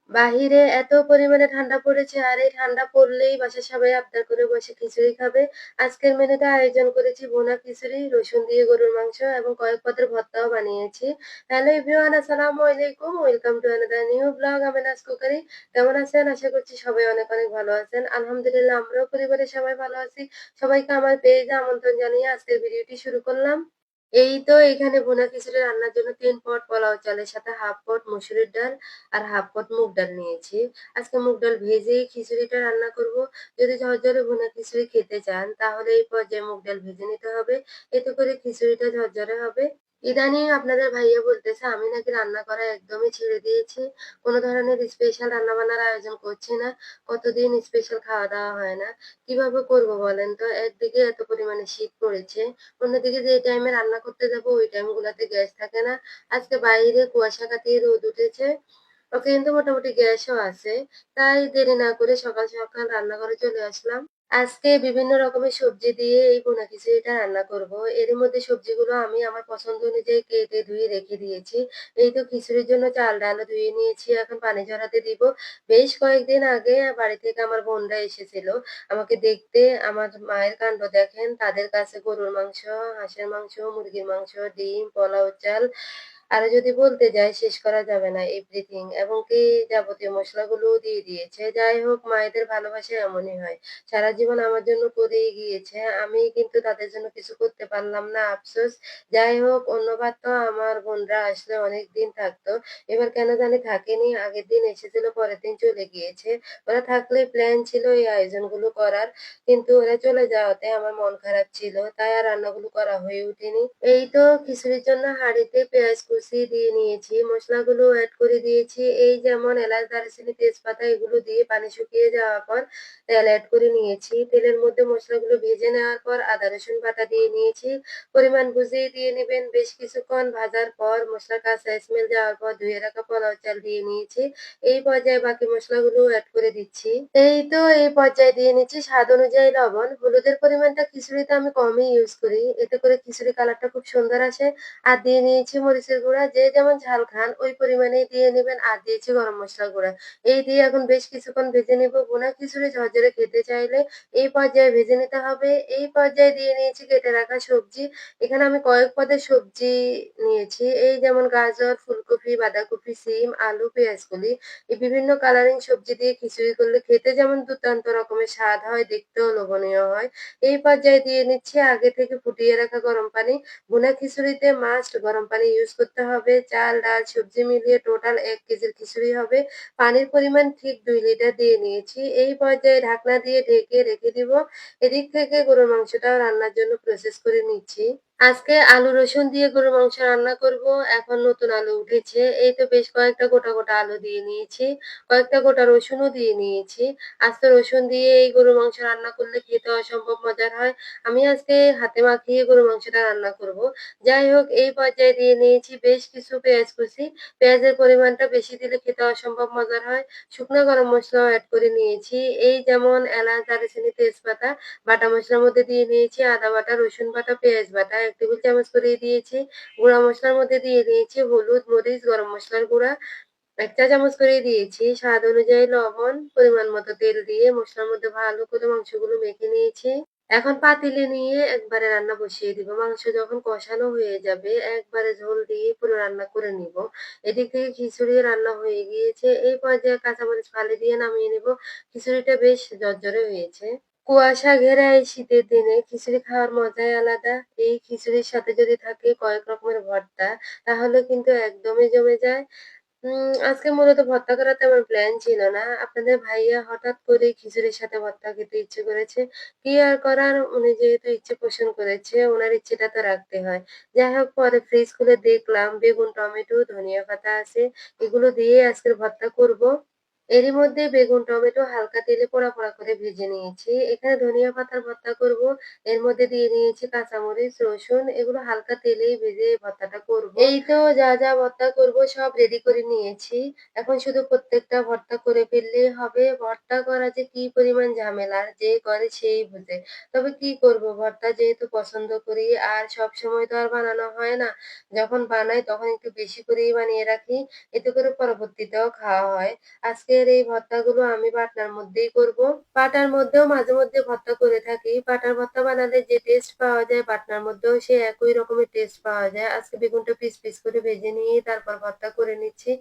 বাহিরে এত পরিমাণে ঠান্ডা পড়েছে আর এই ঠান্ডা পড়লেই বাসার সবাই আবদার করে বসে খিচুড়ি খাবে। আজকের মেনুতে আয়োজন করেছি ভুনা খিচুড়ি, রসুন দিয়ে গরুর মাংস এবং কয়েক পাতের ভর্তাও বানিয়েছি। হ্যালো এভরিওয়ান, আসসালামু আলাইকুম। Welcome to another new blog. আমি নাজ কুকারি। কেমন আছেন? আশা করছি সবাই অনেক অনেক ভালো আছেন। আলহামদুলিল্লাহ আমরাও পরিবারের সবাই ভালো আছি। সবাইকে আমার পেজে আমন্ত্রণ জানিয়ে আজকের ভিডিওটি শুরু করলাম। এই তো এখানে ভুনা খিচুড়ি রান্নার জন্য ৩ পট পোলাও চালের সাথে 1/2 পট মসুরির ডাল আর 1/2 পট মুগ ডাল নিয়েছি। আজকে মুগ ডাল ভেজেই খিচুড়িটা রান্না করব। যদি ঝরঝরে ভুনা খিচুড়ি খেতে চান তাহলে এই পর্যায়ে মুগ ডাল ভেজে নিতে হবে। এতে করে খিচুড়িটা ঝরঝরে হবে। ইদানিং আপনাদের ভাইয়া বলতেছে আমি নাকি রান্না করা একদমই ছেড়ে দিয়েছি। কোন ধরনের স্পেশাল রান্নাবান্নার আয়োজন করছি না। কতদিন স্পেশাল খাওয়া-দাওয়া হয় না। কিভাবে করব বলেন তো? একদিকে এত পরিমাণে শীত পড়েছে। অন্যদিকে যে টাইমে রান্না করতে যাবো ওই টাইম গুলাতে গ্যাস থাকে না। আজকে বাইরে কুয়াশা কাটিয়ে রোদ উঠেছে। কিন্তু মোটামুটি গ্যাসও আছে। তাই দেরি না করে সকাল সকাল রান্নাঘরে চলে আসলাম। আজকে বিভিন্ন রকমের সবজি দিয়ে এই ভুনা খিচুড়িটা রান্না করব। এর মধ্যে সবজিগুলো আমি আমার পছন্দ অনুযায়ী কেটে ধুয়ে রেখে দিয়েছি। এই তো খিচুড়ির জন্য চাল ডালও ধুয়ে নিয়েছি। এখন পানি ঝরাতে দিব। বেশ কয়েকদিন আগে বাড়ি থেকে আমার বোনরা এসেছিল আমাকে দেখতে। আমার মায়ের কাণ্ড দেখেন। তাদের কাছে গরুর মাংস, হাঁসের মাংস, মুরগির মাংস, ডিম, পোলাও চাল আরো যদি বলতে যাই শেষ করা যাবে না এভরিথিং এবং কি যাবতীয় মসলাগুলোও দিয়ে দিয়েছে। যাই হোক মায়েদের ভালোবাসা এমনই হয়। সারা জীবন আমার জন্য করেই গিয়েছে। আমি কিন্তু তাদের জন্য কিছু করতে পারলাম না, আফসোস। যাই হোক অন্যবার তো আমার বোনরা আসলে অনেকদিন থাকতো। এবার কেন জানি থাকেনি। আগের দিন এসেছিল, পরের দিন চলে গিয়েছে। ওরা থাকলে প্ল্যান ছিল এই আয়োজনগুলো করার। কিন্তু ওরা চলে যাওয়াতে আমার মন খারাপ ছিল। তাই আর রান্নাগুলো করা হয়ে ওঠেনি। এই তো খিচুড়ির জন্য হাঁড়িতে পেঁয়াজ কুচি দিয়ে নিয়েছি। মসলাগুলো এড করে দিয়েছি। এই যেমন এলাচ, দারচিনি, তেজপাতা এগুলো দিয়ে পানি শুকিয়ে যাওয়ার পর তেল এড করে নিয়েছি। তেলের মধ্যে মসলাগুলো ভেজে নেওয়ার পর আদা রসুন বাটা দিয়ে নিয়েছি। পরিমাণ বুঝেই দিয়ে নিবেন। বেশ কিছুক্ষণ ভাজার পর মসলার কাঁচা স্মেল যাওয়ার পর ধুয়ে রাখা পোলাও চাল দিয়ে নিয়েছি। এই পর্যায়ে বাকি মসলাগুলো এড করে দিচ্ছি। এই তো এই পর্যায়ে দিয়ে নিচ্ছি স্বাদ অনুযায়ী লবণ। হলুদের পরিমাণটা খিচুড়িতে আমি কমই ইউজ করি। এতে করে খিচুড়ি কালারটা খুব সুন্দর আসে। আর দিয়ে নিয়েছি মরিচের গুঁড়া। যে যেমন ঝাল খান ওই পরিমাণেই দিয়ে নিবেন। আর দিয়েছি গরম মসলার গুঁড়া। এই দিয়ে এখন বেশ কিছুক্ষণ ভেজে নিব। ভুনা খিচুড়ি ঝরঝরে খেতে চাইলে এই পর্যায়ে ভেজে নিতে হবে। এই পর্যায়ে দিয়ে নিয়েছি কেটে রাখা সবজি। এখানে আমি কয়েক পদের সবজি নিয়েছি। এই যেমন গাজর, ফুলকপি, বাঁধাকপি, সিম, আলু, পেঁয়াজকলি। এই বিভিন্ন কালারিং সবজি দিয়ে খিচুড়ি করলে খেতে যেমন দুর্দান্ত রকমের স্বাদ হয়, দেখতেও লোভনীয় হয়। এই পর্যায়ে দিয়ে নিচ্ছি আগে থেকে ফুটিয়ে রাখা গরম পানি। ভুনা খিচুড়িতে মাস্ট গরম পানি ইউজ করতে হবে। চাল, ডাল, সবজি মিলিয়ে টোটাল ১ কেজির খিচুড়ি হবে। পানির পরিমাণ ঠিক ২ লিটার দিয়ে নিয়েছি। এই পর্যায়ে ঢাকনা দিয়ে ঢেকে রেখে দিব। এদিক থেকে গরুর মাংসটাও রান্নার জন্য প্রসেস করে নিচ্ছি। আজকে আলু রসুন দিয়ে গরুর মাংস রান্না করব। এখন নতুন আলু উঠেছে। এই তো বেশ কয়েকটা গোটা, গোটা আলু দিয়ে নিয়েছি। কয়েকটা গোটা রসুনও দিয়ে নিয়েছি। আস্ত রসুন দিয়ে এই গরুর মাংস রান্না করলে খেতে অসম্ভব মজার হয়। আমি আজকে হাতে মাখিয়ে গরুর মাংসটা রান্না করব। যাই হোক এই পর্যায়ে দিয়ে নিয়েছি বেশ কিছু পেঁয়াজ কুচি। পেঁয়াজের পরিমাণটা বেশি দিলে খেতে অসম্ভব মজার হয়। শুকনো গরম মসলাও এড করে নিয়েছি। এই যেমন এলাচ, দারুচিনি, তেজপাতা। বাটা মসলার মধ্যে দিয়ে নিয়েছি আদা বাটা, রসুন বাটা, পেঁয়াজ বাটা ১ টেবিল চামচ করে দিয়েছি। গুঁড়া মসলার মধ্যে দিয়ে দিয়েছি হলুদ, মরিচ, গরম মসলার গুঁড়া ১ চা চামচ করে দিয়েছি। স্বাদ অনুযায়ী লবণ, পরিমাণ মতো তেল দিয়ে মসলার মধ্যে ভালো করে মাংসগুলো মেখে নিয়েছি। এখন পাতিলে নিয়ে একবারে রান্না বসিয়ে দিব। মাংস যখন কষানো হয়ে যাবে একবারে ঝোল দিয়ে পুরো রান্না করে নিব। এদিক থেকে খিচুড়ি রান্না হয়ে গিয়েছে। এই পর্যায়ে কাঁচামরিচ ফালি দিয়ে নামিয়ে নিব। খিচুড়িটা বেশ ঝরঝরে হয়েছে। কুয়াশা ঘেরা এই শীতের দিনে খিচুড়ি খাওয়ার মজাই আলাদা। এই খিচুড়ির সাথে যদি থাকে কয়েক রকমের ভর্তা, তাহলে কিন্তু একদমই জমে যায়। আজকে মূলত ভর্তা করার তেমন প্ল্যান ছিল না। আপনাদের ভাইয়া হঠাৎ করেই খিচুড়ির সাথে ভর্তা খেতে ইচ্ছে করেছে। কি আর করার, উনি যেহেতু ইচ্ছে পোষণ করেছে, উনার ইচ্ছেটা তো রাখতে হয়। যাই হোক পরে ফ্রিজ খুলে দেখলাম বেগুন, টমেটো, ধনিয়া পাতা আছে। এগুলো দিয়ে আজকের ভর্তা করব। এরই মধ্যে বেগুন, টমেটো হালকা তেলে পোড়া, পোড়া করে ভেজে নিয়েছি। এখানে ধনিয়া পাতার ভর্তা করব। এর মধ্যে দিয়ে নিয়েছি কাঁচামরিচ, রসুন এগুলো হালকা তেলেই ভেজে এই ভর্তাটা করব। এই তো যা, যা ভর্তা করব সব রেডি করে নিয়েছি। এখন শুধু প্রত্যেকটা ভর্তা করে ফেললেই হবে। ভর্তা করা যে কি পরিমাণ ঝামেলা, যে করে সেই বুঝে। তবে কি করব ভর্তা যেহেতু পছন্দ করি আর সবসময় তো আর বানানো হয় না। যখন বানাই তখন একটু বেশি করেই বানিয়ে রাখি। এতে করে পরবর্তীতেও খাওয়া হয়। আজকের এই ভর্তাগুলো আমি বাটনার মধ্যেই করব। বাটার মধ্যেও মাঝে মধ্যে ভর্তা করে থাকি। বাটার ভর্তা বানালে যে টেস্ট পাওয়া যায় বাটনার মধ্যেও সে একই রকমের টেস্ট পাওয়া যায়। আজকে বেগুনটা পিস পিস করে ভেজে নিয়ে তারপর ভর্তা করে নিচ্ছি।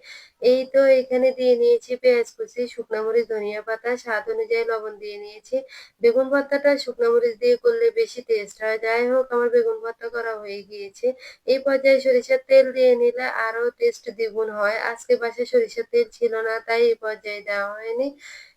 এই তো এখানে দিয়ে নিয়েছি পেঁয়াজ কুচি, শুকনা মরিচ, ধনিয়া পাতা, স্বাদ অনুযায়ী লবণ দিয়ে নিয়েছি। বেগুন ভর্তাটা শুকনা মরিচ দিয়ে করলে বেশি টেস্ট হয়। যাই হোক আমার বেগুন ভর্তা করা হয়ে গিয়েছে। এই পর্যায়ে সরিষার তেল দিয়ে নিলে আরো টেস্ট দ্বিগুণ হয়। আজকে বাসায় সরিষার তেল ছিল না তাই এই পর্যায়ে দেওয়া হয়নি।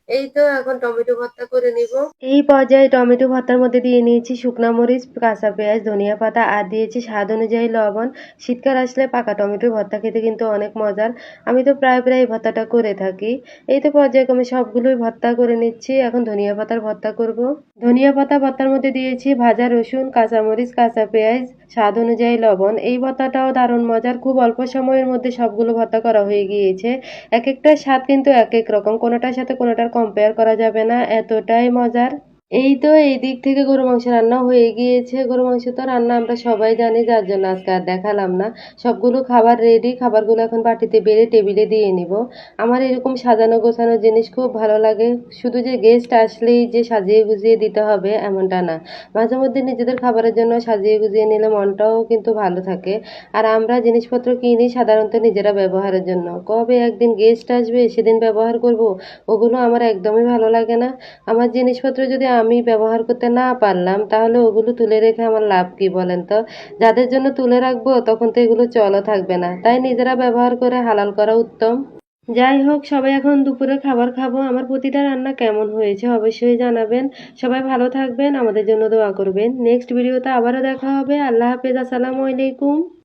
এই তো এখন টমেটো ভর্তা করে নিব। এই পর্যায়ে টমেটো ভর্তার মধ্যে দিয়ে নিয়েছি শুকনা মরিচ, কাঁচা পেঁয়াজ, ধনিয়া পাতা আর দিয়েছি স্বাদ অনুযায়ী লবণ। শীতকাল আসলে পাকা টমেটোর ভর্তা খেতে কিন্তু অনেক মজার। আমি তো প্রায় প্রায় এই ভর্তাটা করে থাকি। এই তো পর্যায়ক্রমে সবগুলোই ভর্তা করে নিচ্ছি। এখন ধনিয়া পাতার ভর্তা করব। ধনিয়া পাতা ভর্তার মধ্যে দিয়েছি ভাজা রসুন, কাঁচামরিচ, কাঁচা পেঁয়াজ, স্বাদ অনুযায়ী লবণ। এই ভর্তাটাও দারুণ মজার। খুব অল্প সময়ের মধ্যে সবগুলো ভর্তা করা হয়ে গিয়েছে। একেকটার স্বাদ কিন্তু একেক রকম। কোনোটার সাথে কোনোটার কম্পেয়ার করা যাবে না। এতটাই মজার। এই তো এই দিক থেকে গরু মাংস রান্না হয়ে গিয়েছে। গরু মাংস তো রান্না আমরা সবাই জানি, যার জন্য আজকে আর দেখালাম না। সবগুলো খাবার রেডি। খাবারগুলো এখন বাটিতে বেড়ে টেবিলে দিয়ে নিব। আমার এরকম সাজানো গোছানো জিনিস খুব ভালো লাগে। শুধু যে গেস্ট আসলেই যে সাজিয়ে গুজিয়ে দিতে হবে এমনটা না। মাঝে মধ্যে নিজেদের খাবারের জন্য সাজিয়ে গুজিয়ে নিলে মনটাও কিন্তু ভালো থাকে। আর আমরা জিনিসপত্র কিনি সাধারণত নিজেরা ব্যবহারের জন্য। কবে একদিন গেস্ট আসবে সেদিন ব্যবহার করব, ওগুলো আমার একদমই ভালো লাগে না। আমার জিনিসপত্র যদি আমি ব্যবহার করতে না পারলাম তাহলে ওগুলো তুলে রেখে আমার লাভ কি বলেন তো? যাদের জন্য তুলে রাখবো তখন তো এগুলো চলও থাকবে না। তাই নিজেরা ব্যবহার করে হালাল করা উত্তম। যাই হোক সবাই এখন দুপুরে খাবার খাবো। আমার প্রতিটা রান্না কেমন হয়েছে অবশ্যই জানাবেন। সবাই ভালো থাকবেন, আমাদের জন্য দোয়া করবেন। নেক্সট ভিডিওতে আবারও দেখা হবে। আল্লাহ হাফেজ, আসসালামু আলাইকুম।